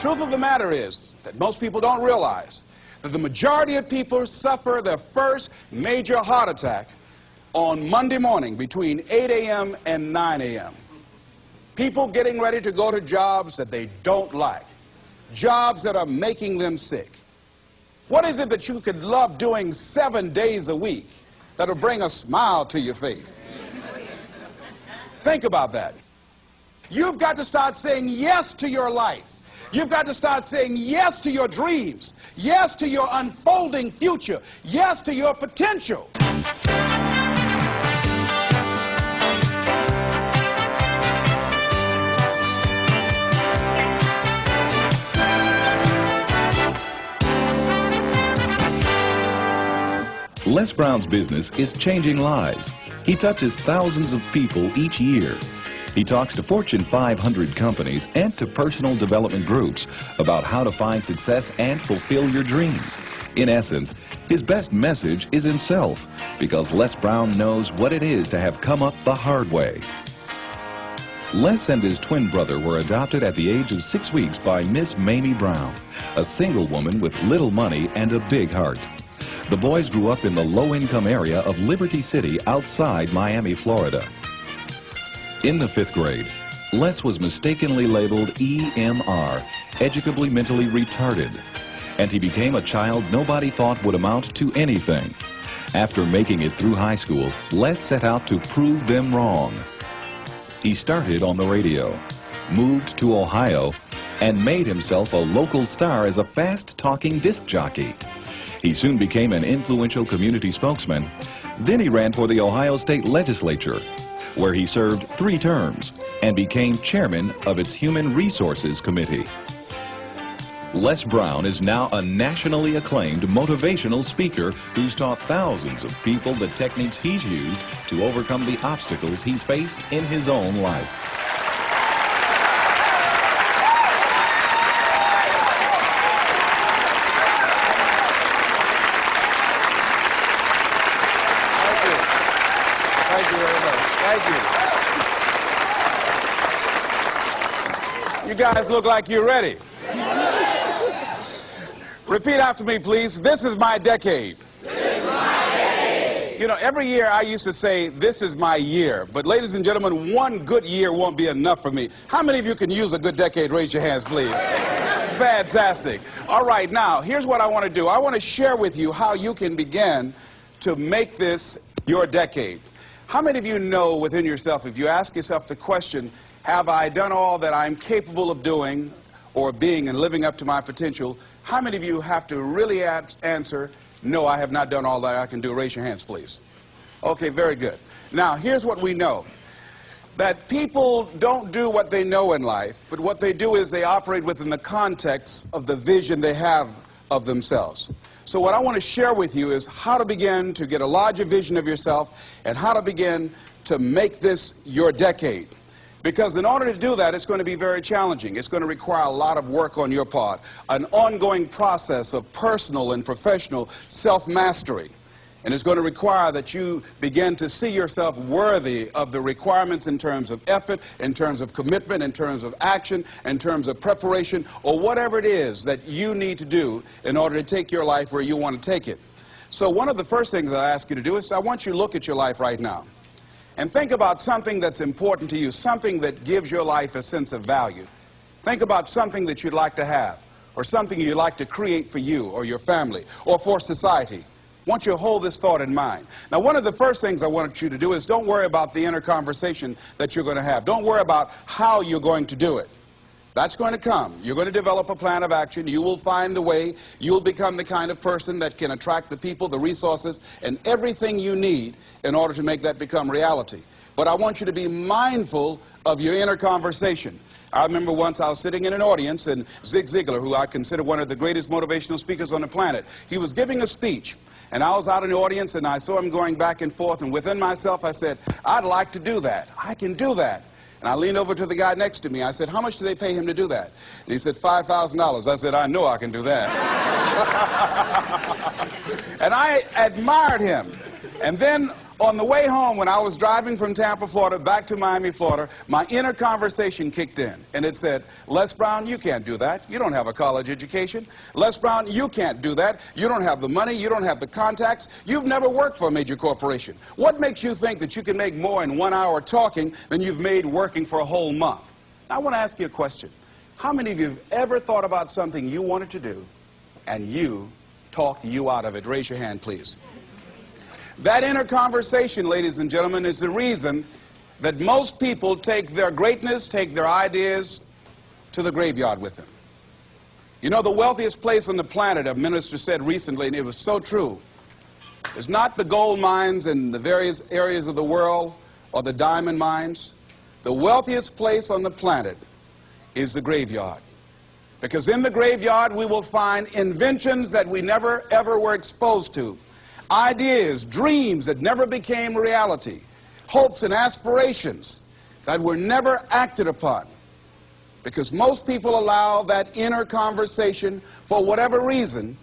truth of the matter is that most people don't realize that the majority of people suffer their first major heart attack on Monday morning between 8 a.m. and 9 a.m. People getting ready to go to jobs that they don't like, jobs that are making them sick. What is it that you could love doing 7 days a week that'll bring a smile to your face? Think about that. You've got to start saying yes to your life. You've got to start saying yes to your dreams, yes to your unfolding future, yes to your potential. Les Brown's business is changing lives. He touches thousands of people each year. He talks to Fortune 500 companies and to personal development groups about how to find success and fulfill your dreams. In essence, his best message is himself, because Les Brown knows what it is to have come up the hard way. Les and his twin brother were adopted at the age of 6 weeks by Miss Mamie Brown, a single woman with little money and a big heart. The boys grew up in the low-income area of Liberty City outside Miami, Florida. In the 5th grade, Les was mistakenly labeled EMR, educably mentally retarded, and he became a child nobody thought would amount to anything. After making it through high school, Les set out to prove them wrong. He started on the radio, moved to Ohio, and made himself a local star as a fast-talking disc jockey. He soon became an influential community spokesman. Then he ran for the Ohio State Legislature, where he served 3 terms and became chairman of its Human Resources Committee. Les Brown is now a nationally acclaimed motivational speaker who's taught thousands of people the techniques he's used to overcome the obstacles he's faced in his own life. Thank you very much. Thank you. You guys look like you're ready. Repeat after me, please. This is my decade. This is my decade. You know, every year I used to say, this is my year. But ladies and gentlemen, one good year won't be enough for me. How many of you can use a good decade? Raise your hands, please. Fantastic. All right, now, here's what I want to do. I want to share with you how you can begin to make this your decade. How many of you know within yourself, if you ask yourself the question, have I done all that I'm capable of doing or being and living up to my potential, how many of you have to really answer, no, I have not done all that I can do? Raise your hands, please. Okay, very good. Now, here's what we know. That people don't do what they know in life, but what they do is they operate within the context of the vision they have of themselves. So what I want to share with you is how to begin to get a larger vision of yourself and how to begin to make this your decade. Because in order to do that, it's going to be very challenging. It's going to require a lot of work on your part, an ongoing process of personal and professional self-mastery. And it's going to require that you begin to see yourself worthy of the requirements in terms of effort, in terms of commitment, in terms of action, in terms of preparation, or whatever it is that you need to do in order to take your life where you want to take it. So one of the first things I ask you to do is I want you to look at your life right now and think about something that's important to you, something that gives your life a sense of value. Think about something that you'd like to have, or something you'd like to create for you or your family or for society. I want you to hold this thought in mind. Now, one of the first things I want you to do is don't worry about the inner conversation that you're going to have. Don't worry about how you're going to do it. That's going to come. You're going to develop a plan of action. You will find the way. You'll become the kind of person that can attract the people, the resources, and everything you need in order to make that become reality. But I want you to be mindful of your inner conversation. I remember once I was sitting in an audience, and Zig Ziglar, who I consider one of the greatest motivational speakers on the planet, he was giving a speech. And I was out in the audience, and I saw him going back and forth, and within myself I said, I'd like to do that. I can do that. And I leaned over to the guy next to me. I said, how much do they pay him to do that? And he said, $5,000. I said, I know I can do that. And I admired him. And then On the way home, when I was driving from Tampa, Florida, back to Miami, Florida, my inner conversation kicked in, and it said, Les Brown, you can't do that. You don't have a college education. Les Brown, you can't do that. You don't have the money. You don't have the contacts. You've never worked for a major corporation. What makes you think that you can make more in 1 hour talking than you've made working for a whole month? Now, I want to ask you a question. How many of you have ever thought about something you wanted to do, and you talked you out of it? Raise your hand, please. That inner conversation, ladies and gentlemen, is the reason that most people take their greatness, take their ideas to the graveyard with them. You know, the wealthiest place on the planet, a minister said recently, and it was so true, is not the gold mines in the various areas of the world or the diamond mines. The wealthiest place on the planet is the graveyard. Because in the graveyard we will find inventions that we never ever were exposed to. Ideas, dreams that never became reality, hopes and aspirations that were never acted upon, because most people allow that inner conversation, for whatever reason,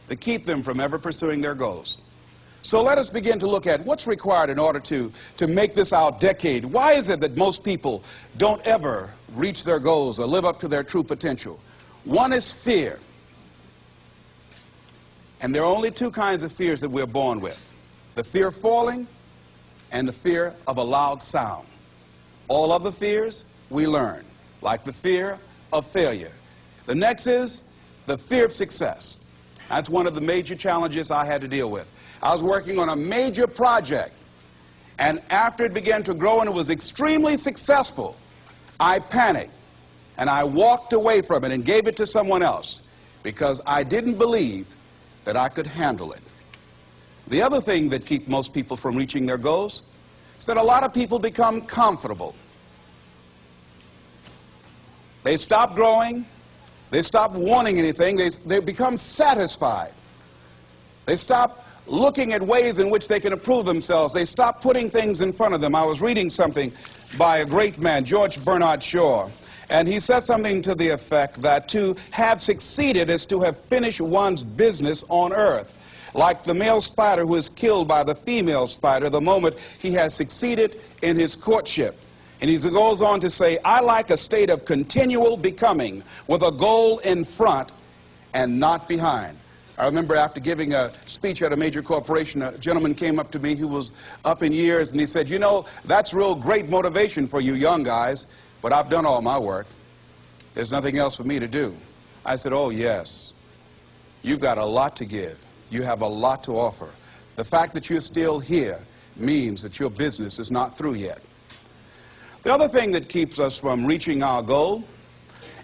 to keep them from ever pursuing their goals. So let us begin to look at what's required in order to make this our decade. Why is it that most people don't ever reach their goals or live up to their true potential? One is fear. And there are only two kinds of fears that we're born with: the fear of falling and the fear of a loud sound. All other fears we learn, like the fear of failure. The next is the fear of success. That's one of the major challenges I had to deal with. I was working on a major project, and after it began to grow and it was extremely successful, I panicked and I walked away from it and gave it to someone else because I didn't believe that I could handle it. The other thing that keeps most people from reaching their goals is that a lot of people become comfortable. They stop growing. They stop wanting anything. They become satisfied. They stop looking at ways in which they can improve themselves. They stop putting things in front of them. I was reading something by a great man, George Bernard Shaw, and he said something to the effect that to have succeeded is to have finished one's business on earth. Like the male spider who is killed by the female spider the moment he has succeeded in his courtship. And he goes on to say, I like a state of continual becoming with a goal in front and not behind. I remember after giving a speech at a major corporation, a gentleman came up to me who was up in years, and he said, you know, that's real great motivation for you young guys, but I've done all my work. There's nothing else for me to do. I said, oh, yes. You've got a lot to give. You have a lot to offer. The fact that you're still here means that your business is not through yet. The other thing that keeps us from reaching our goal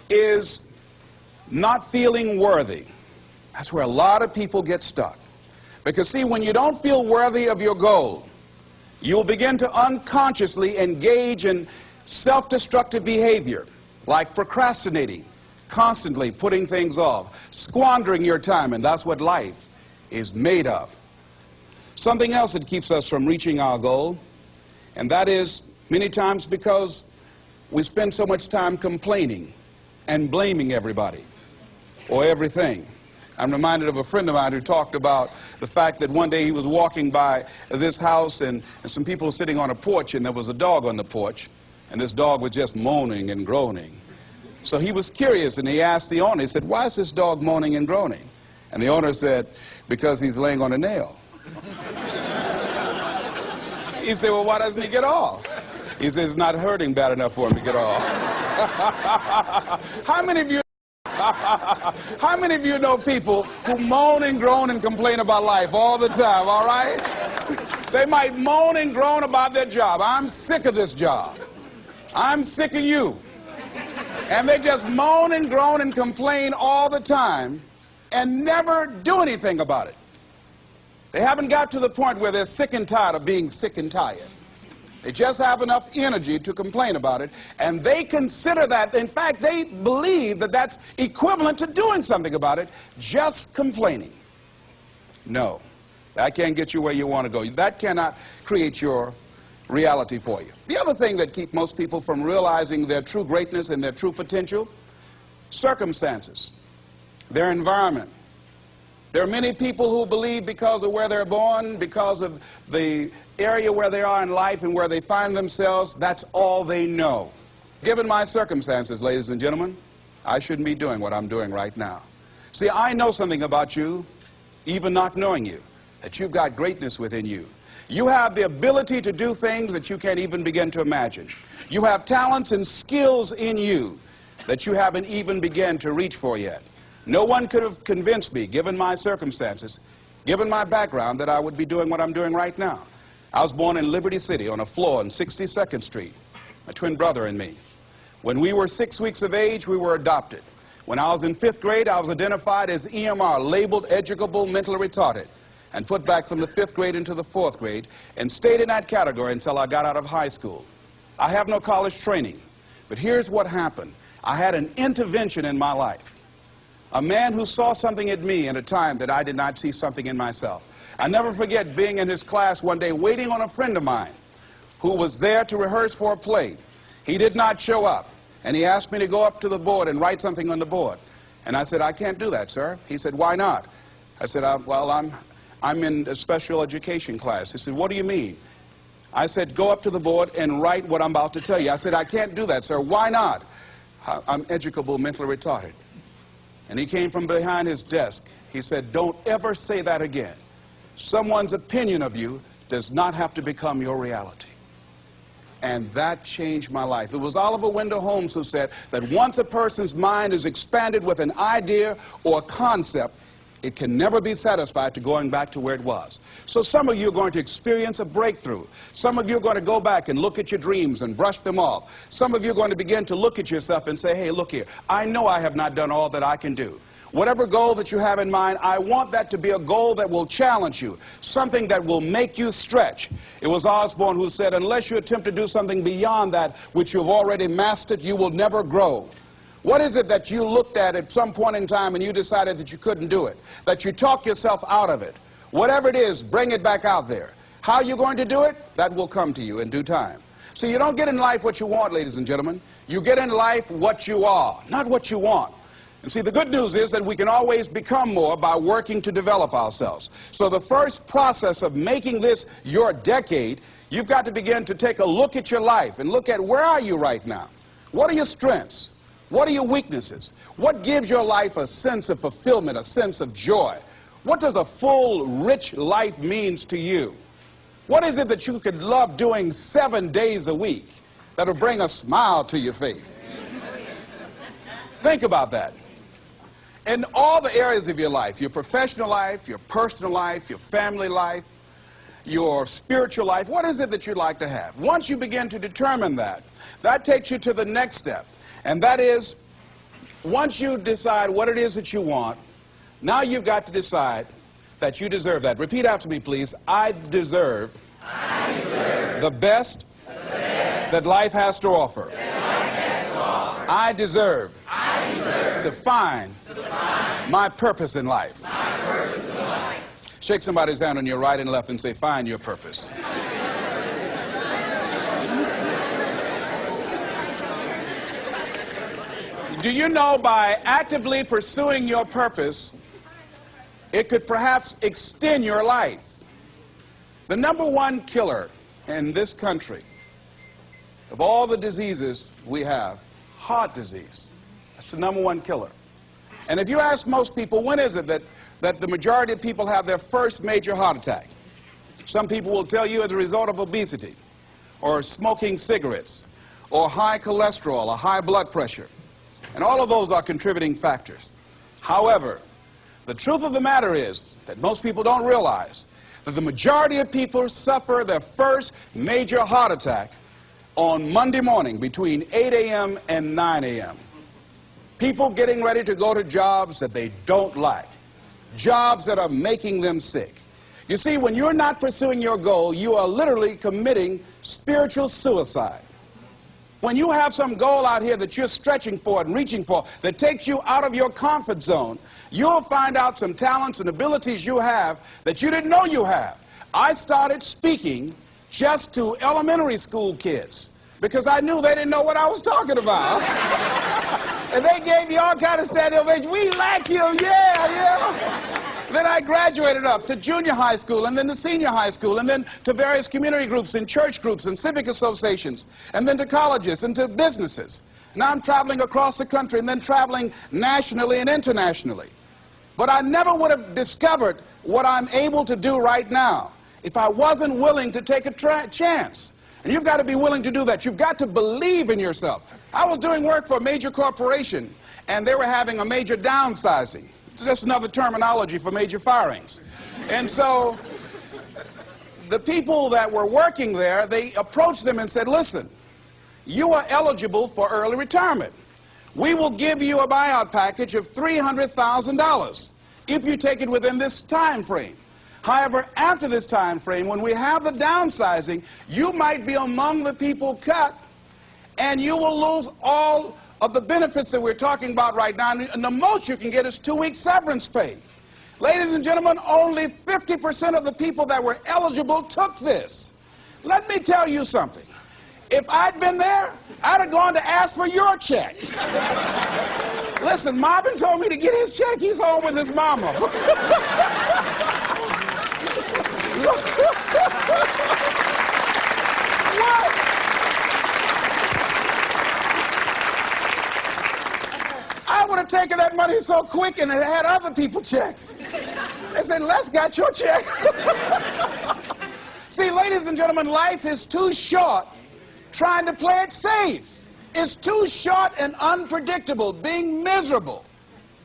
is not feeling worthy. That's where a lot of people get stuck. Because, see, when you don't feel worthy of your goal, you'll begin to unconsciously engage in self-destructive behavior, like procrastinating, constantly putting things off, squandering your time, and that's what life is made of. Something else that keeps us from reaching our goal, and that is many times because we spend so much time complaining and blaming everybody or everything. I'm reminded of a friend of mine who talked about the fact that one day he was walking by this house and some people were sitting on a porch, and there was a dog on the porch, and this dog was just moaning and groaning. So he was curious, and he asked the owner, he said, why is this dog moaning and groaning? And the owner said, because he's laying on a nail. He said, well, why doesn't he get off? He said, it's not hurting bad enough for him to get off. How many of you know people who moan and groan and complain about life all the time, all right? They might moan and groan about their job. I'm sick of this job. I'm sick of you. And they just moan and groan and complain all the time and never do anything about it. They haven't got to the point where they're sick and tired of being sick and tired. They just have enough energy to complain about it, and they consider that, in fact, they believe that that's equivalent to doing something about it, just complaining. No, that can't get you where you want to go. That cannot create your reality for you. The other thing that keeps most people from realizing their true greatness and their true potential, circumstances, their environment, There are many people who believe because of where they're born, because of the area where they are in life and where they find themselves, that's all they know. Given my circumstances, ladies and gentlemen, I shouldn't be doing what I'm doing right now. See, I know something about you, even not knowing you, that you've got greatness within you. You have the ability to do things that you can't even begin to imagine. You have talents and skills in you that you haven't even begun to reach for yet. No one could have convinced me, given my circumstances, given my background, that I would be doing what I'm doing right now. I was born in Liberty City on a floor on 62nd Street, my twin brother and me. When we were 6 weeks of age, we were adopted. When I was in 5th grade, I was identified as EMR, labeled educable mentally retarded, and put back from the 5th grade into the 4th grade, and stayed in that category until I got out of high school. I have no college training, but here's what happened. I had an intervention in my life. A man who saw something in me at a time that I did not see something in myself. I never forget being in his class one day waiting on a friend of mine who was there to rehearse for a play. He did not show up, and he asked me to go up to the board and write something on the board. And I said, "I can't do that, sir." He said, "Why not?" I said, "Well, I'm in a special education class." He said, "What do you mean?" I said, "Go up to the board and write what I'm about to tell you." I said, "I can't do that, sir." "Why not?" "I'm educable mentally retarded." And he came from behind his desk. He said, "Don't ever say that again. Someone's opinion of you does not have to become your reality." And that changed my life. It was Oliver Wendell Holmes who said that once a person's mind is expanded with an idea or a concept, it can never be satisfied to going back to where it was. So some of you are going to experience a breakthrough. Some of you are going to go back and look at your dreams and brush them off. Some of you are going to begin to look at yourself and say, "Hey, look here, I know I have not done all that I can do." Whatever goal that you have in mind, I want that to be a goal that will challenge you, something that will make you stretch. It was Osborne who said, unless you attempt to do something beyond that which you've already mastered, you will never grow. What is it that you looked at some point in time and you decided that you couldn't do it, that you talk yourself out of it? Whatever it is, bring it back out there. How are you going to do it? That will come to you in due time. So you don't get in life what you want, ladies and gentlemen. You get in life what you are, not what you want. And see, the good news is that we can always become more by working to develop ourselves. So the first process of making this your decade, you've got to begin to take a look at your life and look at where are you right now? What are your strengths? What are your weaknesses? What gives your life a sense of fulfillment, a sense of joy? What does a full, rich life means to you? What is it that you could love doing 7 days a week that will bring a smile to your face? Think about that. In all the areas of your life, your professional life, your personal life, your family life, your spiritual life, what is it that you'd like to have? Once you begin to determine that, that takes you to the next step. And that is, once you decide what it is that you want, now you've got to decide that you deserve that. Repeat after me, please. I deserve the best that life has to offer. I deserve to find my purpose in life. Shake somebody's hand on your right and left and say, find your purpose. Do you know by actively pursuing your purpose, it could perhaps extend your life? The number one killer in this country of all the diseases we have, heart disease. That's the number one killer. And if you ask most people, when is it that the majority of people have their first major heart attack? Some people will tell you as a result of obesity, or smoking cigarettes, or high cholesterol, or high blood pressure. And all of those are contributing factors. However, the truth of the matter is that most people don't realize that the majority of people suffer their first major heart attack on Monday morning between 8 a.m. and 9 a.m. People getting ready to go to jobs that they don't like, jobs that are making them sick. You see, when you're not pursuing your goal, you are literally committing spiritual suicide. When you have some goal out here that you're stretching for and reaching for that takes you out of your comfort zone, you'll find out some talents and abilities you have that you didn't know you have. I started speaking just to elementary school kids because I knew they didn't know what I was talking about. And they gave me all kind of standing ovation. We like you, yeah. Then I graduated up to junior high school, and then to senior high school, and then to various community groups and church groups and civic associations, and then to colleges and to businesses. Now I'm traveling across the country and then traveling nationally and internationally. But I never would have discovered what I'm able to do right now if I wasn't willing to take a chance. And you've got to be willing to do that. You've got to believe in yourself. I was doing work for a major corporation, and they were having a major downsizing. It's just another terminology for major firings. And so the people that were working there, they approached them and said, listen, you are eligible for early retirement. We will give you a buyout package of $300,000 if you take it within this time frame. However, after this time frame, when we have the downsizing, you might be among the people cut, and you will lose all of the benefits that we're talking about right now, and the most you can get is 2 weeks severance pay. Ladies and gentlemen, only 50% of the people that were eligible took this. Let me tell you something. If I'd been there, I'd have gone to ask for your check. Listen, Marvin told me to get his check. He's home with his mama. What? I would have taken that money so quick and had other people checks. They said, Les got your check. See, ladies and gentlemen, life is too short trying to play it safe. It's too short and unpredictable, being miserable.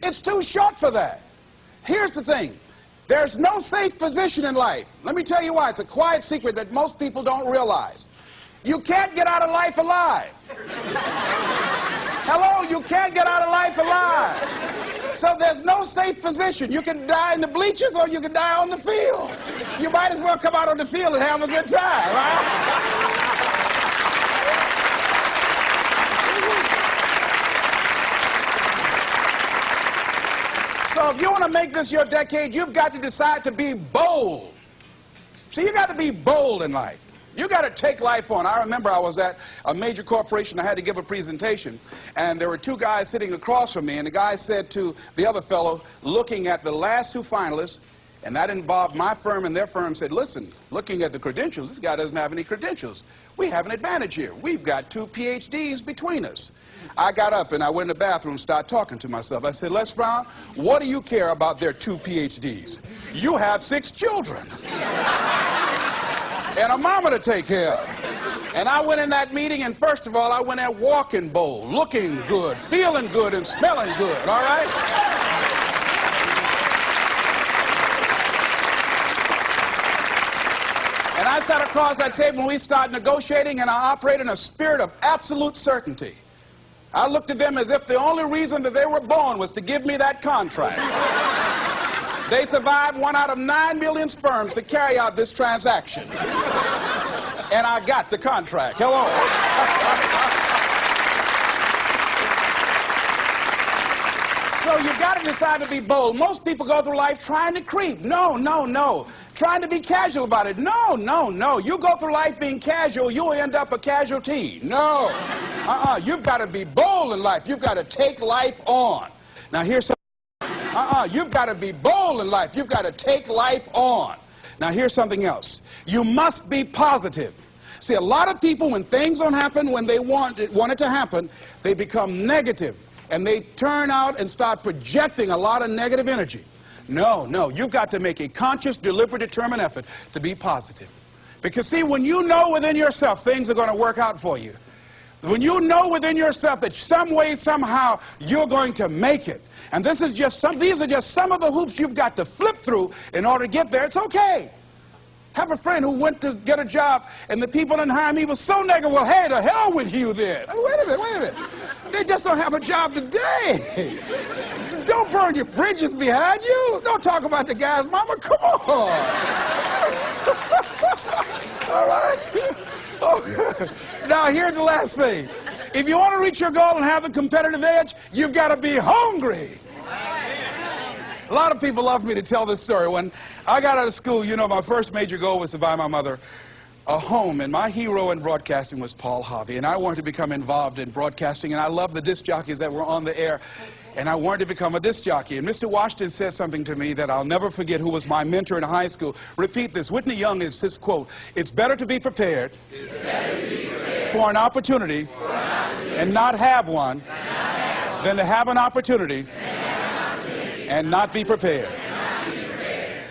It's too short for that. Here's the thing. There's no safe position in life. Let me tell you why. It's a quiet secret that most people don't realize. You can't get out of life alive. Hello, you can't get out of life alive. So there's no safe position. You can die in the bleachers or you can die on the field. You might as well come out on the field and have a good time, right? So if you want to make this your decade, you've got to decide to be bold. See, you got to be bold in life. You got to take life on. I remember I was at a major corporation. I had to give a presentation, and there were two guys sitting across from me, and the guy said to the other fellow, looking at the last two finalists, and that involved my firm and their firm, said, listen, looking at the credentials, this guy doesn't have any credentials. We have an advantage here. We've got 2 PhDs between us. I got up and I went in the bathroom and started talking to myself. I said, Les Brown, what do you care about their 2 PhDs? You have 6 children and a mama to take care of. And I went in that meeting, and first of all, I went there walking bold, looking good, feeling good, and smelling good, all right? And I sat across that table and we started negotiating, and I operated in a spirit of absolute certainty. I looked at them as if the only reason that they were born was to give me that contract. They survived 1 out of 9 million sperms to carry out this transaction. And I got the contract. Hello. So you've got to decide to be bold. Most people go through life trying to creep. No, no, no. Trying to be casual about it. No, no, no. You go through life being casual, you'll end up a casualty. No. You've got to be bold in life. You've got to take life on. Now here's something. You've got to be bold in life. You've got to take life on. Now here's something else. You must be positive. See, a lot of people, when things don't happen when they want it to happen, they become negative. And they turn out and start projecting a lot of negative energy. No, no, you've got to make a conscious, deliberate, determined effort to be positive. Because see, when you know within yourself things are going to work out for you, when you know within yourself that some way, somehow, you're going to make it, and these are just some of the hoops you've got to flip through in order to get there, it's okay. Have a friend who went to get a job, and the people didn't hire him. He was so negative. Well, hey, to hell with you then. Wait a minute. They just don't have a job today. Don't burn your bridges behind you. Don't talk about the guy's mama. Come on. All right? Oh. Now, here's the last thing. If you want to reach your goal and have the competitive edge, you've got to be hungry. A lot of people love me to tell this story. When I got out of school, you know, my first major goal was to buy my mother a home, and my hero in broadcasting was Paul Harvey, and I wanted to become involved in broadcasting, and I loved the disc jockeys that were on the air. and I wanted to become a disc jockey. And Mr. Washington said something to me that I'll never forget, who was my mentor in high school. Repeat this. Whitney Young is his quote. It's better to be prepared, for an opportunity, and not have one, than to have an opportunity and not be prepared.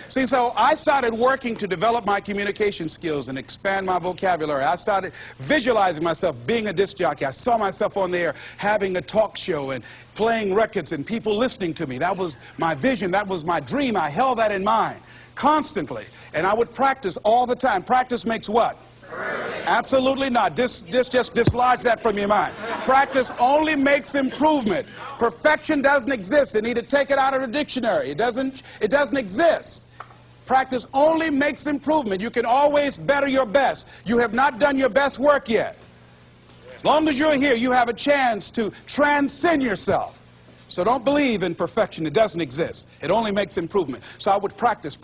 See, so I started working to develop my communication skills and expand my vocabulary. I started visualizing myself being a disc jockey. I saw myself on there having a talk show and playing records and people listening to me. That was my vision. That was my dream. I held that in mind constantly. And I would practice all the time. Practice makes what? Absolutely not. Just dislodge that from your mind. Practice only makes improvement. Perfection doesn't exist. They need to take it out of the dictionary. It doesn't exist. Practice only makes improvement. You can always better your best. You have not done your best work yet. As long as you're here, you have a chance to transcend yourself. So don't believe in perfection. It doesn't exist. It only makes improvement. So I would practice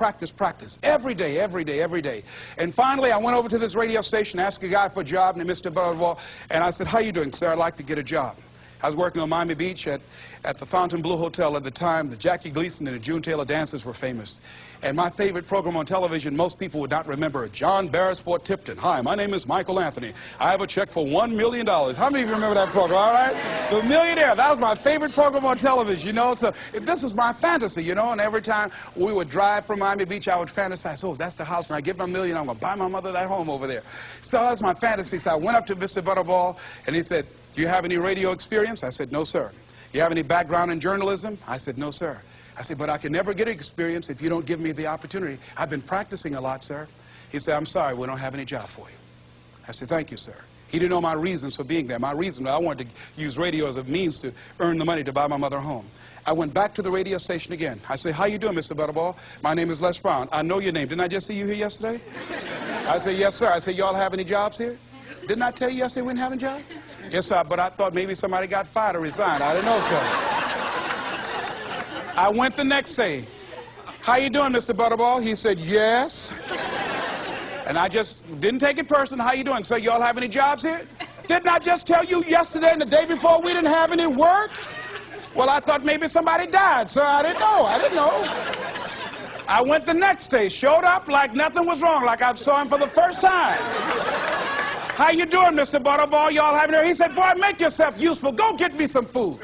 every day. And finally, I went over to this radio station, asked a guy for a job named Mr. Butterwall, and I said, how you doing, sir? I'd like to get a job. I was working on Miami Beach at the Fontainebleau Hotel at the time. The Jackie Gleason and the June Taylor dances were famous. And my favorite program on television, most people would not remember it, John Beresford Tipton. Hi, my name is Michael Anthony. I have a check for $1 million. How many of you remember that program, all right? The Millionaire, that was my favorite program on television, you know. So this is my fantasy, you know, and every time we would drive from Miami Beach, I would fantasize, oh, that's the house. When I get my $1 million, I'm going to buy my mother that home over there. So that's my fantasy. So I went up to Mr. Butterball, and he said, do you have any radio experience? I said, no, sir. You have any background in journalism? I said, no, sir. I said, but I can never get experience if you don't give me the opportunity. I've been practicing a lot, sir. He said, I'm sorry, we don't have any job for you. I said, thank you, sir. He didn't know my reasons for being there. My reason, I wanted to use radio as a means to earn the money to buy my mother a home. I went back to the radio station again. I said, how you doing, Mr. Butterball? My name is Les Brown. I know your name. Didn't I just see you here yesterday? I said, yes, sir. I said, y'all have any jobs here? Didn't I tell you yesterday we didn't have any jobs? Yes, sir, but I thought maybe somebody got fired or resigned. I didn't know, sir. I went the next day. How you doing, Mr. Butterball? He said, yes. And I just didn't take it personal. How you doing? So y'all have any jobs here? Didn't I just tell you yesterday and the day before we didn't have any work? Well, I thought maybe somebody died, sir. I didn't know. I went the next day, showed up like nothing was wrong, like I saw him for the first time. How you doing, Mr. Butterball? Y'all having here? He said, boy, make yourself useful. Go get me some food.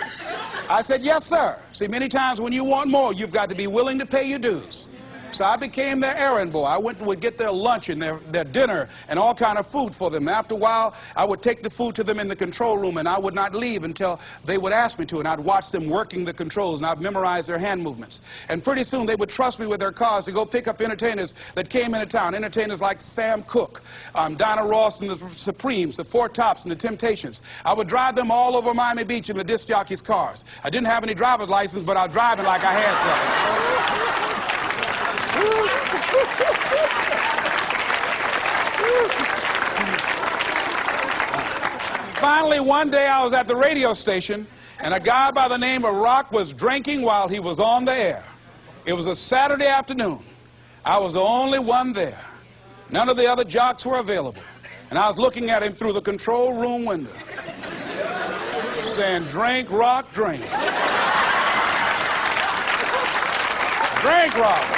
I said, yes, sir. See, many times when you want more, you've got to be willing to pay your dues. So I became their errand boy. I would get their lunch and their dinner and all kind of food for them. After a while, I would take the food to them in the control room, and I would not leave until they would ask me to, and I'd watch them working the controls, and I'd memorize their hand movements. And pretty soon, they would trust me with their cars to go pick up entertainers that came into town, entertainers like Sam Cooke, Dinah Ross and the Supremes, the Four Tops and the Temptations. I would drive them all over Miami Beach in the disc jockeys' cars. I didn't have any driver's license, but I was driving like I had something. Finally, one day I was at the radio station, and a guy by the name of Rock was drinking while he was on the air. It was a Saturday afternoon. I was the only one there. None of the other jocks were available. And I was looking at him through the control room window, saying, drink, Rock, drink. Drink, Rock.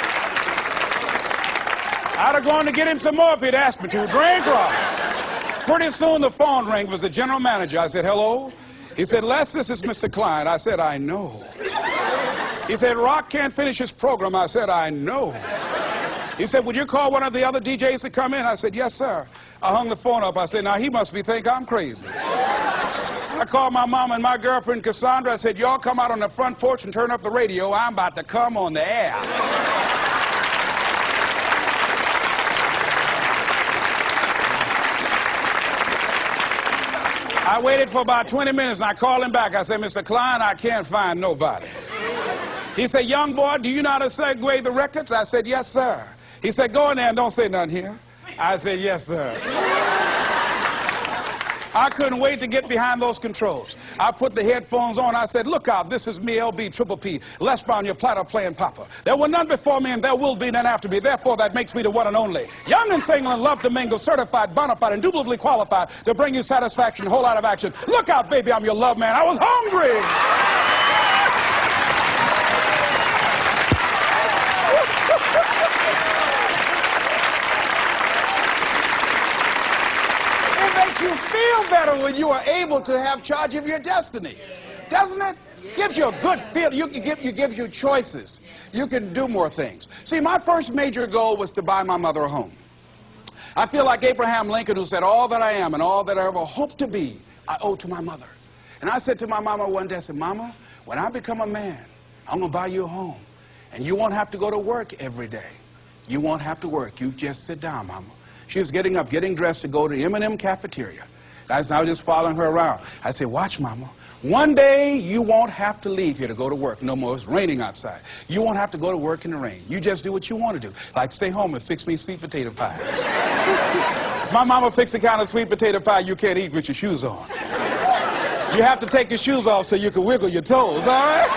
I'd have gone to get him some more if he'd asked me to. Drink, Rock. Pretty soon the phone rang. It was the general manager. I said, hello? He said, Les, this is Mr. Klein. I said, I know. He said, Rock can't finish his program. I said, I know. He said, would you call one of the other DJs to come in? I said, yes, sir. I hung the phone up. I said, now he must think I'm crazy. I called my mom and my girlfriend, Cassandra. I said, y'all come out on the front porch and turn up the radio. I'm about to come on the air. I waited for about 20 minutes, and I called him back. I said, Mr. Klein, I can't find nobody. He said, young boy, do you know how to segue the records? I said, yes, sir. He said, go in there and don't say nothing here. I said, yes, sir. I couldn't wait to get behind those controls. I put the headphones on. I said, look out, this is me, LB, Triple P, Les Brown, your platter playing papa. There were none before me, and there will be none after me. Therefore, that makes me the one and only. Young and single and love to mingle, certified, bona fide, indubitably qualified to bring you satisfaction, a whole lot of action. Look out, baby, I'm your love man. I was hungry. makes you feel better when you are able to have charge of your destiny, doesn't it? Gives you a good feel. Gives you choices. You can do more things. See, my first major goal was to buy my mother a home. I feel like Abraham Lincoln, who said, all that I am and all that I ever hope to be, I owe to my mother. And I said to my mama one day, I said, Mama, when I become a man, I'm going to buy you a home. And you won't have to go to work every day. You won't have to work. You just sit down, Mama. She was getting up, getting dressed to go to M&M cafeteria. I was just following her around. I said, watch, Mama. One day you won't have to leave here to go to work no more. It's raining outside. You won't have to go to work in the rain. You just do what you want to do. Like stay home and fix me sweet potato pie. My mama fixed the kind of sweet potato pie you can't eat with your shoes on. You have to take your shoes off so you can wiggle your toes, all right?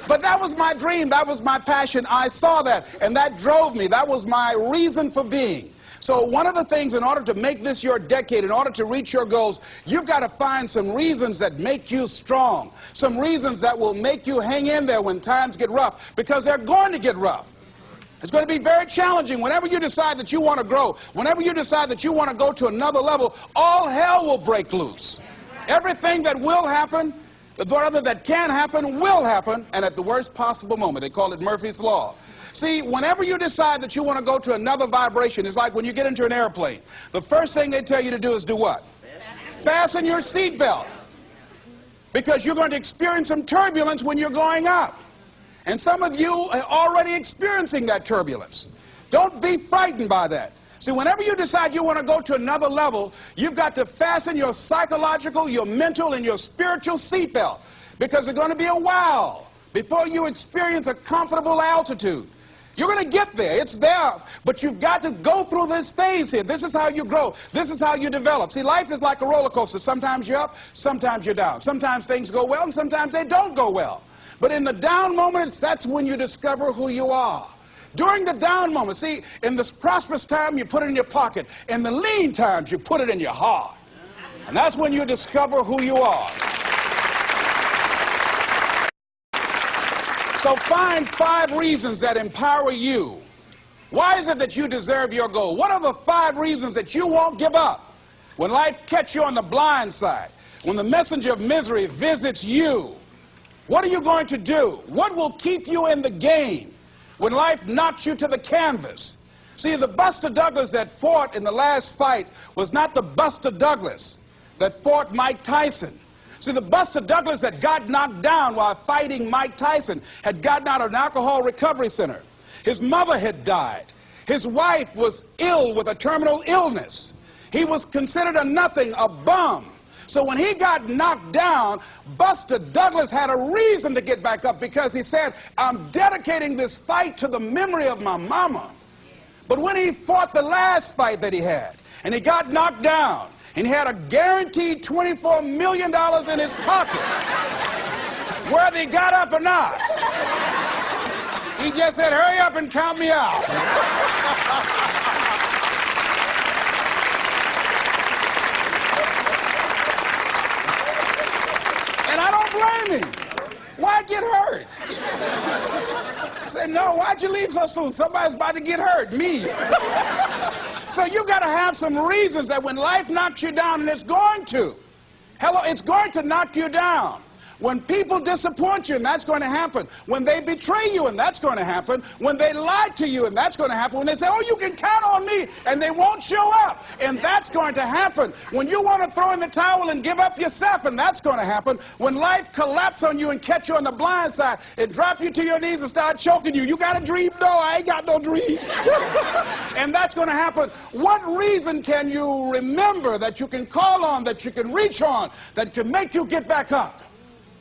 But that was my dream. That was my passion. I saw that, and that drove me. That was my reason for being. So one of the things, in order to make this your decade, in order to reach your goals, you've got to find some reasons that make you strong, some reasons that will make you hang in there when times get rough, because they're going to get rough. It's going to be very challenging. Whenever you decide that you want to grow, whenever you decide that you want to go to another level, all hell will break loose. Everything that will happen, rather that can happen, will happen, and at the worst possible moment. They call it Murphy's Law. See, whenever you decide that you want to go to another vibration, it's like when you get into an airplane. The first thing they tell you to do is do what? Fasten your seatbelt. Because you're going to experience some turbulence when you're going up. And some of you are already experiencing that turbulence. Don't be frightened by that. See, whenever you decide you want to go to another level, you've got to fasten your psychological, your mental, and your spiritual seatbelt. Because it's going to be a while before you experience a comfortable altitude. You're going to get there. It's there. But you've got to go through this phase here. This is how you grow. This is how you develop. See, life is like a roller coaster. Sometimes you're up, sometimes you're down. Sometimes things go well, and sometimes they don't go well. But in the down moments, that's when you discover who you are. During the down moments, see, in the prosperous time, you put it in your pocket. In the lean times, you put it in your heart. And that's when you discover who you are. So find 5 reasons that empower you. Why is it that you deserve your goal? What are the 5 reasons that you won't give up? When life catches you on the blind side, when the messenger of misery visits you, what are you going to do? What will keep you in the game when life knocks you to the canvas? See, the Buster Douglas that fought in the last fight was not the Buster Douglas that fought Mike Tyson. See, the Buster Douglas that got knocked down while fighting Mike Tyson had gotten out of an alcohol recovery center. His mother had died. His wife was ill with a terminal illness. He was considered a nothing, a bum. So when he got knocked down, Buster Douglas had a reason to get back up because he said, I'm dedicating this fight to the memory of my mama. But when he fought the last fight that he had, and he got knocked down, and he had a guaranteed $24 million in his pocket, whether he got up or not, he just said, hurry up and count me out. And I don't blame him. Why get hurt? He said, no, why'd you leave so soon? Somebody's about to get hurt, me. So you've got to have some reasons that when life knocks you down, and it's going to. Hello, it's going to knock you down. When people disappoint you, and that's going to happen. When they betray you, and that's going to happen. When they lie to you, and that's going to happen. When they say, oh, you can count on me, and they won't show up, and that's going to happen. When you want to throw in the towel and give up yourself, and that's going to happen. When life collapses on you and catch you on the blind side, it drop you to your knees and start choking you. You got a dream? No, I ain't got no dream. And that's going to happen. What reason can you remember that you can call on, that you can reach on, that can make you get back up?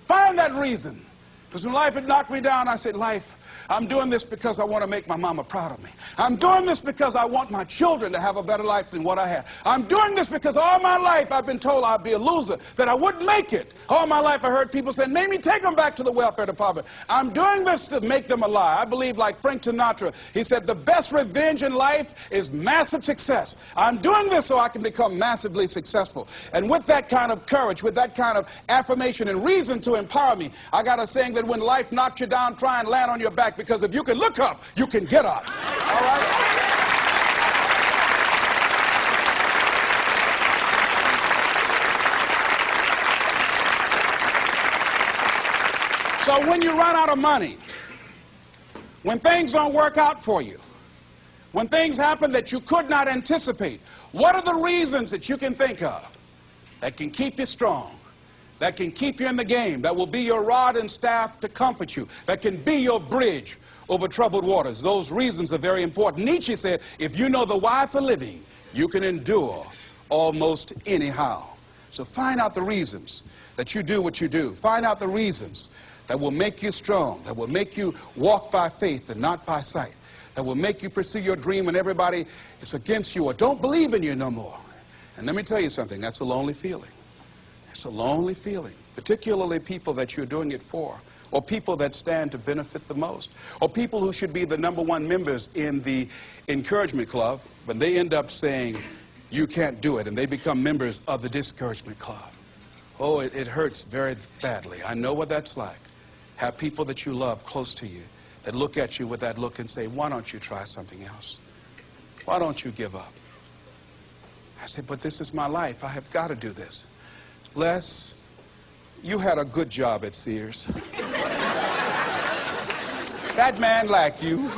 Find that reason. Because when life had knocked me down, I said, life, I'm doing this because I want to make my mama proud of me. I'm doing this because I want my children to have a better life than what I had. I'm doing this because all my life I've been told I'd be a loser, that I wouldn't make it. All my life I heard people say, make me take them back to the welfare department. I'm doing this to make them a lie. I believe, like Frank Sinatra, he said, the best revenge in life is massive success. I'm doing this so I can become massively successful. And with that kind of courage, with that kind of affirmation and reason to empower me, I got a saying that when life knocks you down, try and land on your back, because if you can look up, you can get up. All right? So when you run out of money, when things don't work out for you, when things happen that you could not anticipate, what are the reasons that you can think of that can keep you strong, that can keep you in the game, that will be your rod and staff to comfort you, that can be your bridge over troubled waters? Those reasons are very important. Nietzsche said, if you know the why for living, you can endure almost anyhow. So find out the reasons that you do what you do. Find out the reasons that will make you strong, that will make you walk by faith and not by sight, that will make you pursue your dream when everybody is against you or don't believe in you no more. And let me tell you something, that's a lonely feeling. It's a lonely feeling, particularly people that you're doing it for, or people that stand to benefit the most, or people who should be the #1 members in the encouragement club, but they end up saying, you can't do it, and they become members of the discouragement club. Oh, it hurts very badly. I know what that's like. Have people that you love close to you that look at you with that look and say, why don't you try something else? Why don't you give up? I say, but this is my life. I have got to do this. Les, you had a good job at Sears. That man like you.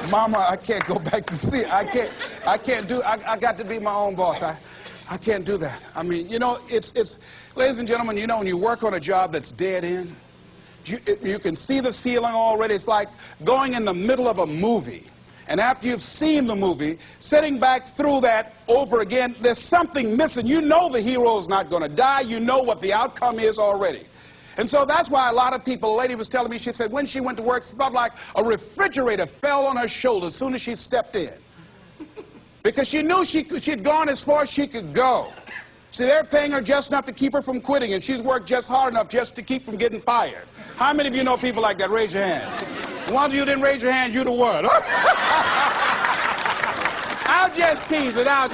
Mama, I can't go back to Sears. I got to be my own boss. I can't do that. I mean, you know, ladies and gentlemen, you know, when you work on a job that's dead end, you can see the ceiling already. It's like going in the middle of a movie. And after you've seen the movie, sitting back through that over again, there's something missing. You know the hero's not going to die. You know what the outcome is already. And so that's why a lot of people, a lady was telling me, she said when she went to work, it felt like a refrigerator fell on her shoulder as soon as she stepped in. Because she knew she'd gone as far as she could go. See, they're paying her just enough to keep her from quitting, and she's worked just hard enough just to keep from getting fired. How many of you know people like that? Raise your hand. The ones of you didn't raise your hand, you the one. I'll just tease it, all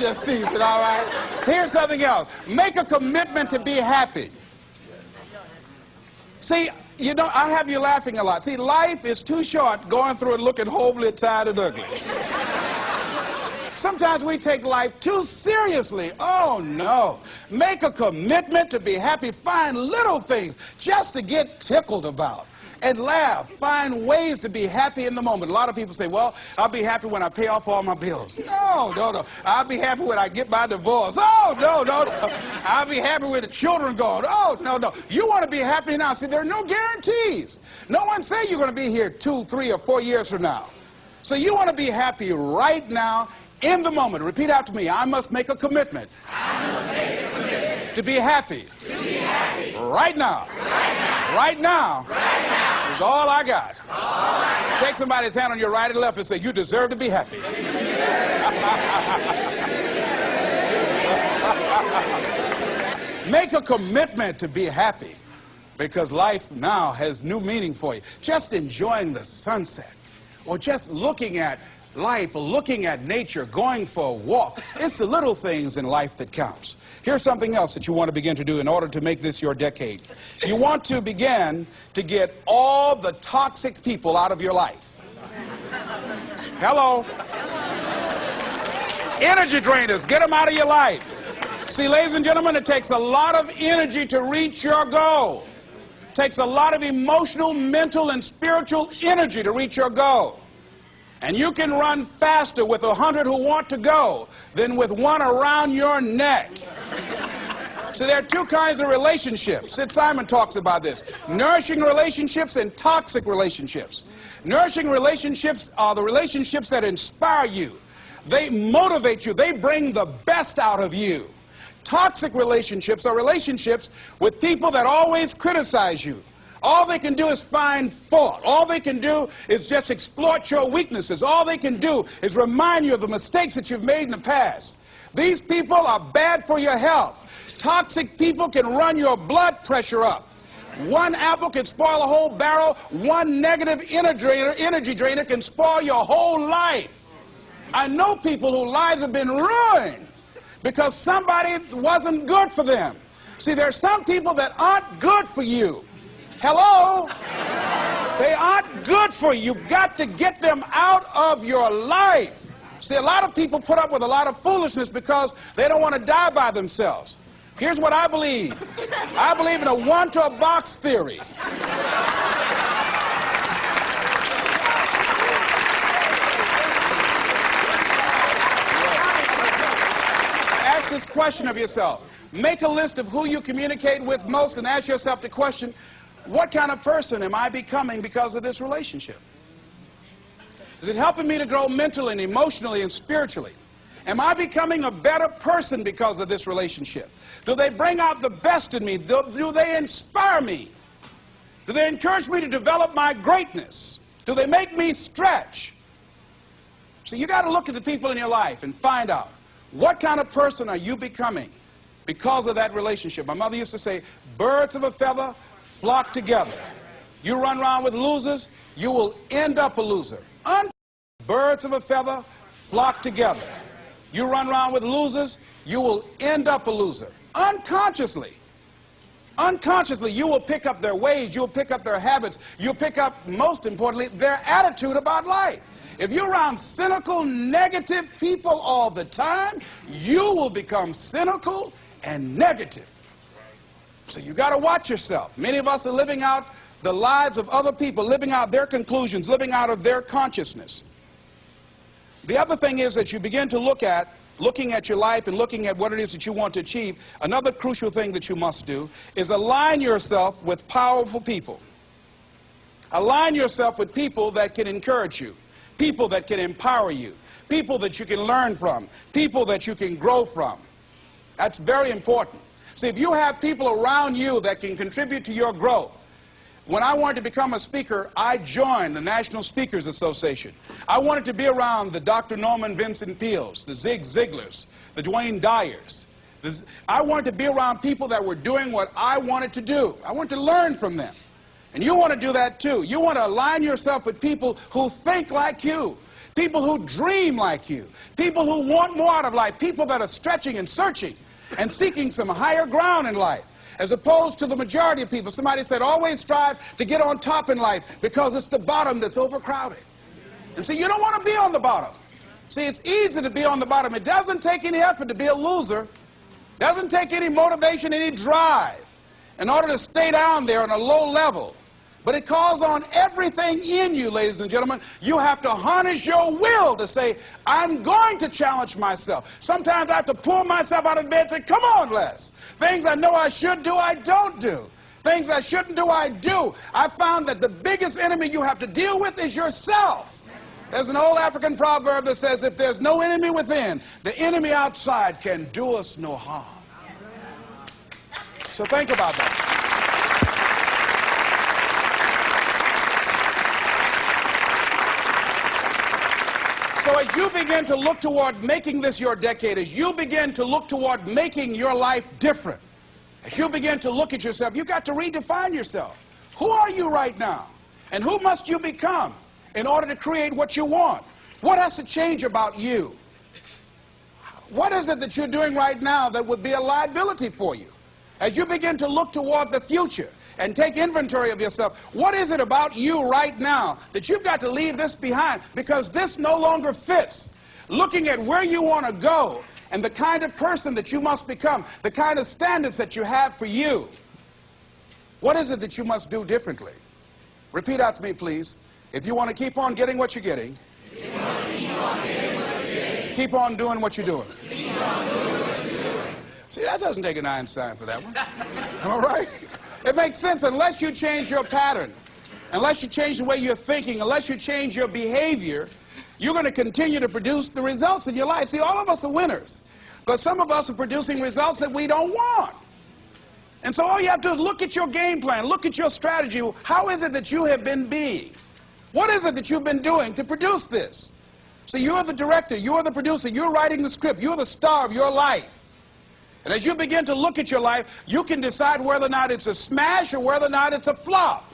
right? Here's something else. Make a commitment to be happy. See, you know, I have you laughing a lot. See, life is too short going through it looking hopeless, tired, and ugly. Sometimes we take life too seriously. Oh, no. Make a commitment to be happy. Find little things just to get tickled about. And laugh. Find ways to be happy in the moment. A lot of people say, well, I'll be happy when I pay off all my bills. No. I'll be happy when I get my divorce. Oh, no. I'll be happy with the children gone. Oh, no. You want to be happy now. See, there are no guarantees. No one say you're going to be here 2, 3, or 4 years from now. So you want to be happy right now, in the moment. Repeat after me. I must make a commitment. To be happy. Right now. Right now. Is all I got. Shake somebody's hand on your right and left and say, you deserve to be happy. Make a commitment to be happy, because life now has new meaning for you. Just enjoying the sunset, or just looking at life, or looking at nature, going for a walk. It's the little things in life that counts. Here's something else that you want to begin to do in order to make this your decade. You want to begin to get all the toxic people out of your life. Hello? Energy drainers, get them out of your life. See, ladies and gentlemen, it takes a lot of energy to reach your goal. It takes a lot of emotional, mental, and spiritual energy to reach your goal. And you can run faster with 100 who want to go than with one around your neck. So there are two kinds of relationships. Sid Simon talks about this. Nourishing relationships and toxic relationships. Nourishing relationships are the relationships that inspire you. They motivate you. They bring the best out of you. Toxic relationships are relationships with people that always criticize you. All they can do is find fault. All they can do is just exploit your weaknesses. All they can do is remind you of the mistakes that you've made in the past. These people are bad for your health. Toxic people can run your blood pressure up. One apple can spoil a whole barrel. One negative energy drainer can spoil your whole life. I know people whose lives have been ruined because somebody wasn't good for them. See, there are some people that aren't good for you. Hello? They aren't good for you. You've got to get them out of your life. See, a lot of people put up with a lot of foolishness because they don't want to die by themselves. Here's what I believe. I believe in a one-to-a-box theory. ask this question of yourself. Make a list of who you communicate with most and ask yourself the question, what kind of person am I becoming because of this relationship? Is it helping me to grow mentally and emotionally and spiritually? Am I becoming a better person because of this relationship? Do they bring out the best in me? Do they inspire me? Do they encourage me to develop my greatness? Do they make me stretch? So you got to look at the people in your life and find out, what kind of person are you becoming because of that relationship? My mother used to say, birds of a feather flock together. You run around with losers, you will end up a loser. Birds of a feather flock together. You run around with losers, you will end up a loser. Unconsciously, you will pick up their ways, you'll pick up their habits, you'll pick up, most importantly, their attitude about life. If you're around cynical, negative people all the time, you will become cynical and negative. So you got to watch yourself. Many of us are living out the lives of other people, living out their conclusions, living out of their consciousness. The other thing is that you begin to looking at your life and looking at what it is that you want to achieve. Another crucial thing that you must do is align yourself with powerful people. Align yourself with people that can encourage you, people that can empower you, people that you can learn from, people that you can grow from. That's very important. See, if you have people around you that can contribute to your growth. When I wanted to become a speaker, I joined the National Speakers Association. I wanted to be around the Dr. Norman Vincent Peales, the Zig Ziglars, the Dwayne Dyers. I wanted to be around people that were doing what I wanted to do. I wanted to learn from them. And you want to do that too. You want to align yourself with people who think like you, people who dream like you, people who want more out of life, people that are stretching and searching and seeking some higher ground in life. As opposed to the majority of people. Somebody said, always strive to get on top in life because it's the bottom that's overcrowded. And so you don't want to be on the bottom. See, it's easy to be on the bottom. It doesn't take any effort to be a loser. It doesn't take any motivation, any drive in order to stay down there on a low level. But it calls on everything in you, ladies and gentlemen. You have to harness your will to say, I'm going to challenge myself. Sometimes I have to pull myself out of bed and say, come on, Les. Things I know I should do, I don't do. Things I shouldn't do, I do. I found that the biggest enemy you have to deal with is yourself. There's an old African proverb that says, if there's no enemy within, the enemy outside can do us no harm. So think about that. So as you begin to look toward making this your decade, as you begin to look toward making your life different, as you begin to look at yourself, you've got to redefine yourself. Who are you right now? And who must you become in order to create what you want? What has to change about you? What is it that you're doing right now that would be a liability for you? As you begin to look toward the future and take inventory of yourself, what is it about you right now that you've got to leave this behind because this no longer fits? Looking at where you want to go and the kind of person that you must become, the kind of standards that you have for you. What is it that you must do differently? Repeat out to me, please. If you want to keep on getting what you're getting, keep on doing what you're doing. See, that doesn't take an Einstein for that one. Am I right? It makes sense unless you change your pattern, unless you change the way you're thinking, unless you change your behavior, you're going to continue to produce the results in your life. See, all of us are winners, but some of us are producing results that we don't want. And so all you have to do is look at your game plan, look at your strategy. How is it that you have been being? What is it that you've been doing to produce this? So you're the director, you're the producer, you're writing the script, you're the star of your life. And as you begin to look at your life, you can decide whether or not it's a smash or whether or not it's a flop.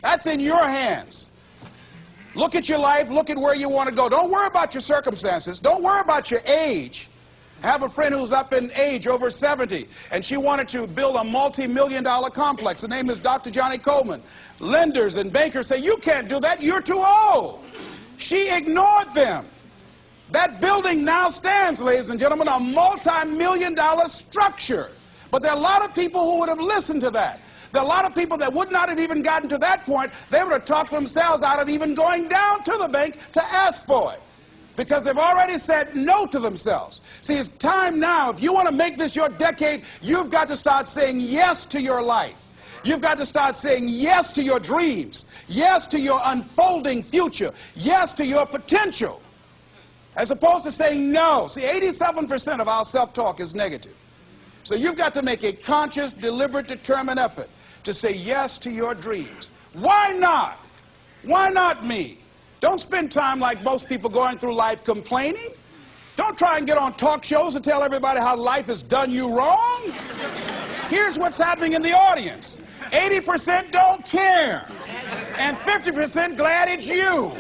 That's in your hands. Look at your life, look at where you want to go. Don't worry about your circumstances. Don't worry about your age. I have a friend who's up in age, over 70, and she wanted to build a multi-million-dollar complex. Her name is Dr. Johnny Coleman. Lenders and bankers say, you can't do that, you're too old. She ignored them. That building now stands, ladies and gentlemen, a multi-million-dollar structure. But there are a lot of people who would have listened to that. There are a lot of people that would not have even gotten to that point. They would have talked themselves out of even going down to the bank to ask for it. because they've already said no to themselves. See, it's time now. If you want to make this your decade, you've got to start saying yes to your life. You've got to start saying yes to your dreams, yes to your unfolding future, yes to your potential, as opposed to saying no. See, 87% of our self-talk is negative. So you've got to make a conscious, deliberate, determined effort to say yes to your dreams. Why not? Why not me? Don't spend time like most people going through life complaining. Don't try and get on talk shows and tell everybody how life has done you wrong. Here's what's happening in the audience. 80% don't care, and 50% glad it's you.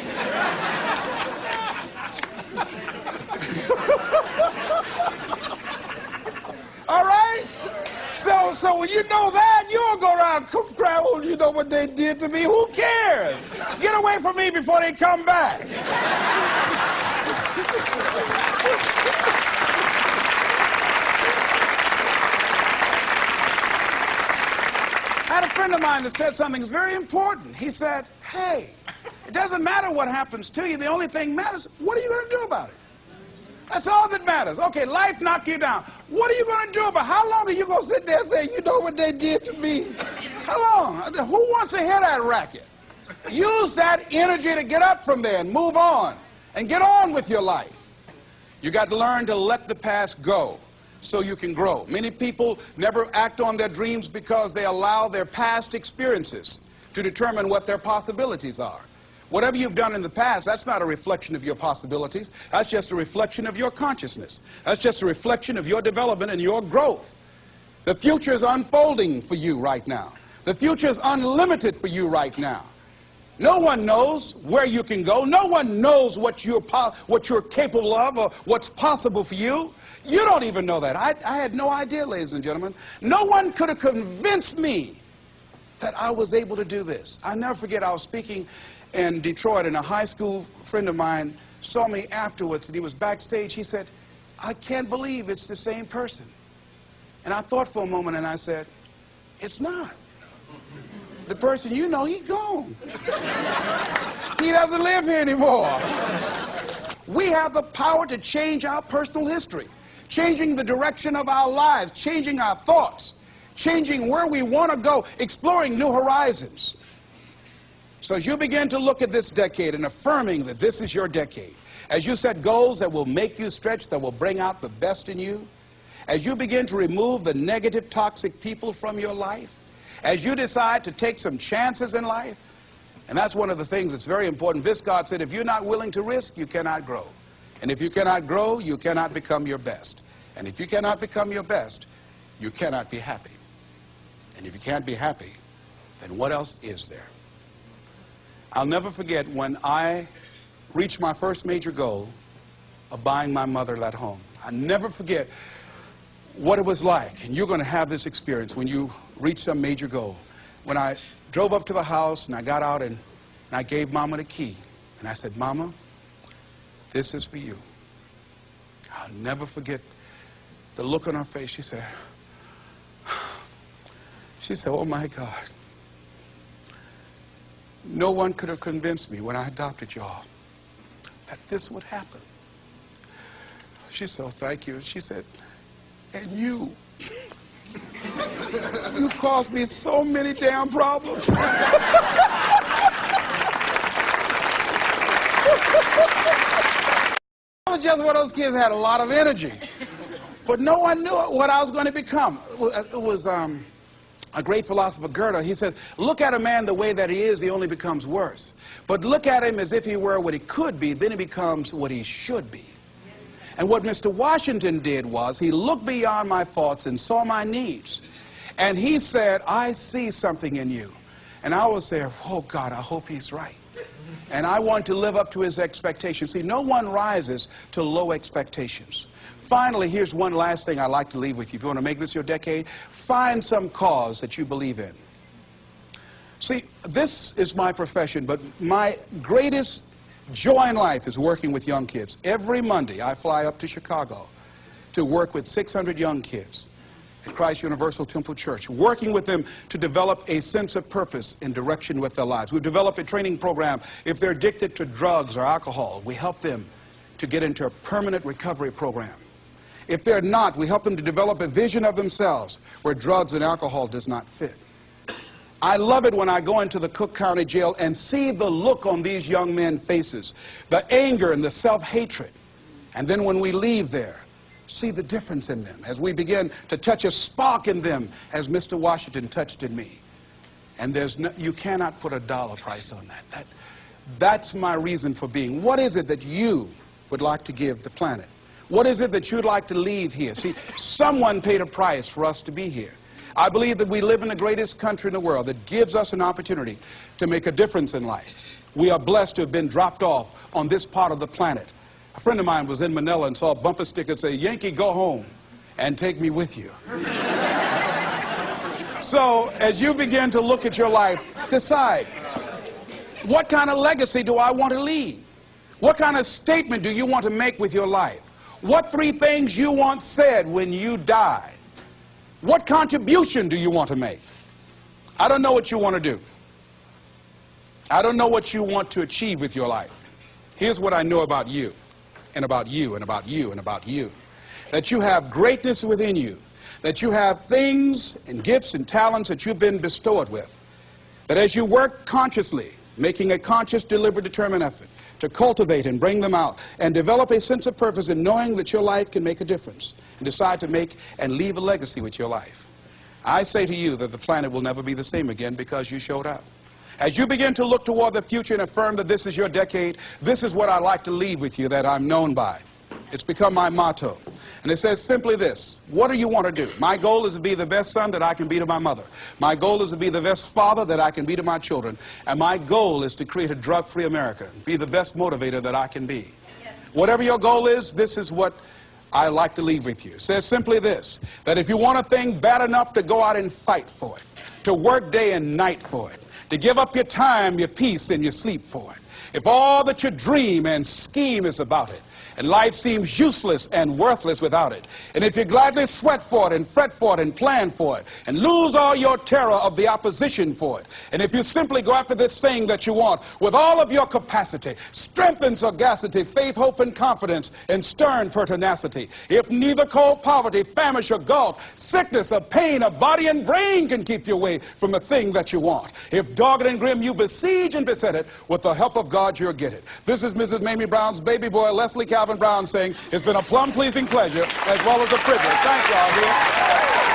All right? So when you know that, you don't go around crying, oh, you know what they did to me? Who cares? Get away from me before they come back. I had a friend of mine that said something that's very important. He said, hey, it doesn't matter what happens to you. The only thing matters, what are you going to do about it? That's all that matters. Okay, life knocked you down. What are you going to do about it? How long are you going to sit there and say, you know what they did to me? How long? Who wants to hear that racket? Use that energy to get up from there and move on and get on with your life. You got to learn to let the past go so you can grow. Many people never act on their dreams because they allow their past experiences to determine what their possibilities are. Whatever you've done in the past, that's not a reflection of your possibilities. That's just a reflection of your consciousness. That's just a reflection of your development and your growth. The future is unfolding for you right now. The future is unlimited for you right now. No one knows where you can go. No one knows what you're capable of or what's possible for you. You don't even know that. I had no idea, ladies and gentlemen. No one could have convinced me that I was able to do this. I'll never forget, I was speaking in Detroit, and a high school friend of mine saw me afterwards, and he was backstage. He said, I can't believe it's the same person. And I thought for a moment, and I said, it's not. The person you know, he's gone. He doesn't live here anymore. We have the power to change our personal history, changing the direction of our lives, changing our thoughts, changing where we want to go, exploring new horizons. So as you begin to look at this decade and affirming that this is your decade, as you set goals that will make you stretch, that will bring out the best in you, as you begin to remove the negative, toxic people from your life, as you decide to take some chances in life, and that's one of the things that's very important. Viscott said, if you're not willing to risk, you cannot grow. And if you cannot grow, you cannot become your best. And if you cannot become your best, you cannot be happy. And if you can't be happy, then what else is there? I'll never forget when I reached my first major goal of buying my mother that home. I'll never forget what it was like, and you're going to have this experience when you reach some major goal. When I drove up to the house and I got out and I gave Mama the key, and I said, Mama, this is for you. I'll never forget the look on her face. She said, oh my God. No one could have convinced me when I adopted y'all that this would happen. She said, oh, thank you. She said, and you caused me so many damn problems. I was just one of those kids that had a lot of energy, but no one knew what I was going to become. It was a great philosopher, Goethe. He says, look at a man the way that he is, he only becomes worse. But look at him as if he were what he could be, then he becomes what he should be. And what Mr. Washington did was he looked beyond my faults and saw my needs. And he said, I see something in you. And I was there, oh God, I hope he's right. And I want to live up to his expectations. See, no one rises to low expectations. Finally, here's one last thing I'd like to leave with you. If you want to make this your decade, find some cause that you believe in. See, this is my profession, but my greatest joy in life is working with young kids. Every Monday, I fly up to Chicago to work with 600 young kids at Christ Universal Temple Church, working with them to develop a sense of purpose and direction with their lives. We've developed a training program. If they're addicted to drugs or alcohol, we help them to get into a permanent recovery program. If they're not, we help them to develop a vision of themselves where drugs and alcohol does not fit. I love it when I go into the Cook County Jail and see the look on these young men's faces, the anger and the self-hatred. And then when we leave there, see the difference in them as we begin to touch a spark in them as Mr. Washington touched in me. And you cannot put a dollar price on that. That's my reason for being. What is it that you would like to give the planet? What is it that you'd like to leave here? See, someone paid a price for us to be here. I believe that we live in the greatest country in the world that gives us an opportunity to make a difference in life. We are blessed to have been dropped off on this part of the planet. A friend of mine was in Manila and saw a bumper sticker that said, "Yankee, go home and take me with you." So as you begin to look at your life, decide, what kind of legacy do I want to leave? What kind of statement do you want to make with your life? What 3 things you want said when you die? What contribution do you want to make? I don't know what you want to do. I don't know what you want to achieve with your life. Here's what I know about you, and about you, and about you, and about you. That you have greatness within you. That you have things and gifts and talents that you've been bestowed with. That as you work consciously, making a conscious, deliberate, determined effort to cultivate and bring them out and develop a sense of purpose in knowing that your life can make a difference and decide to make and leave a legacy with your life. I say to you that the planet will never be the same again because you showed up. As you begin to look toward the future and affirm that this is your decade, this is what I like to leave with you that I'm known by. It's become my motto. And it says simply this: what do you want to do? My goal is to be the best son that I can be to my mother. My goal is to be the best father that I can be to my children. And my goal is to create a drug-free America, be the best motivator that I can be. Yes. Whatever your goal is, this is what I like to leave with you. It says simply this, that if you want a thing bad enough to go out and fight for it, to work day and night for it, to give up your time, your peace, and your sleep for it, if all that you dream and scheme is about it, and life seems useless and worthless without it, and if you gladly sweat for it and fret for it and plan for it and lose all your terror of the opposition for it, and if you simply go after this thing that you want with all of your capacity, strength and sagacity, faith, hope, and confidence, and stern pertinacity, if neither cold poverty, famish, or gulf, sickness, or pain, or body and brain can keep you away from the thing that you want, if dogged and grim you besiege and beset it, with the help of God you'll get it. This is Mrs. Mamie Brown's baby boy, Leslie Calvin Brown, saying it's been a plumb pleasing pleasure as well as a privilege. Thank you all, dear.